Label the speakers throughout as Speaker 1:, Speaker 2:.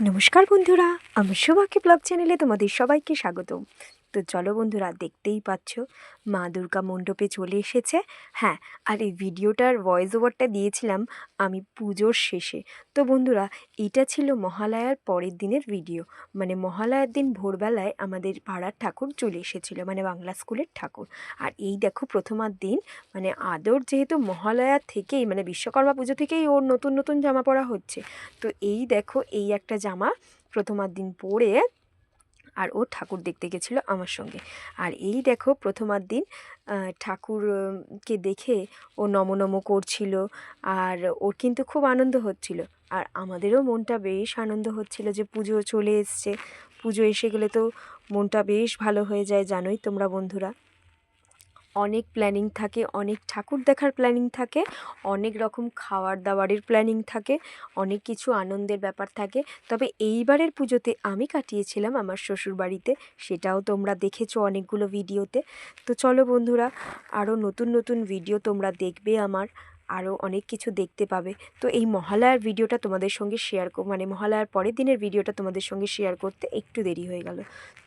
Speaker 1: নমস্কার বন্ধুরা, আমার সৌভাগ্য ব্লগ চ্যানেলে তোমাদের সবাইকে স্বাগতম। তো চলো বন্ধুরা, দেখতেই পাচ্ছ মা দুর্গা মণ্ডপে চলে এসেছে। হ্যাঁ, আর এই ভিডিওটার ভয়েস ওভারটা দিয়েছিলাম আমি পুজোর শেষে। তো বন্ধুরা, এটা ছিল মহালয়ার পরের দিনের ভিডিও। মানে মহালয়ার দিন ভোরবেলায় আমাদের পাড়ার ঠাকুর চলে এসেছিলো, মানে বাংলা স্কুলের ঠাকুর। আর এই দেখো প্রথমার দিন, মানে আদর যেহেতু মহালয়া থেকেই, মানে বিশ্বকর্মা পুজো থেকেই ওর নতুন নতুন জামা পরা হচ্ছে। তো এই দেখো, এই একটা জামা প্রথমার দিন পরে আর ও ঠাকুর দেখতে গেছিলো আমার সঙ্গে। আর এই দেখো প্রথমার দিন ঠাকুরকে দেখে ও নম নম করছিল, আর ওর কিন্তু খুব আনন্দ হচ্ছিল। আর আমাদেরও মনটা বেশ আনন্দ হচ্ছিল যে পুজো চলে এসছে। পুজো এসে গেলে তো মনটা বেশ ভালো হয়ে যায়, জানোই তোমরা বন্ধুরা। অনেক প্ল্যানিং থাকে, অনেক ঠাকুর দেখার প্ল্যানিং থাকে, অনেক রকম খাওয়ার দাওয়ারের প্ল্যানিং থাকে, অনেক কিছু আনন্দের ব্যাপার থাকে। তবে এইবারের পুজোতে আমি কাটিয়েছিলাম আমার শ্বশুর বাড়িতে, সেটাও তোমরা দেখেছো অনেকগুলো ভিডিওতে। তো চলো বন্ধুরা, আরও নতুন নতুন ভিডিও তোমরা দেখবে, আমার আরও অনেক কিছু দেখতে পাবে। তো এই মহালয়ার ভিডিওটা তোমাদের সঙ্গে মানে মহালয়ার পরের দিনের ভিডিওটা তোমাদের সঙ্গে শেয়ার করতে একটু দেরি হয়ে গেল।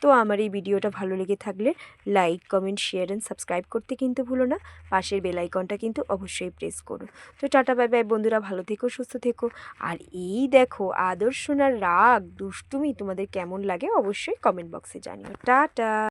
Speaker 1: তো আমার এই ভিডিওটা ভালো লেগে থাকলে like, comment, share and subscribe করতে কিন্তু ভুলো না। পাশের বেল আইকনটা কিন্তু অবশ্যই প্রেস করো। তো টাটা বাই বাই বন্ধুরা, ভালো থেকো, সুস্থ থেকো। আর এই দেখো আদর্শনার রাগ দুষ্টুমি তোমাদের কেমন লাগে অবশ্যই কমেন্ট বক্সে জানিও। টাটা।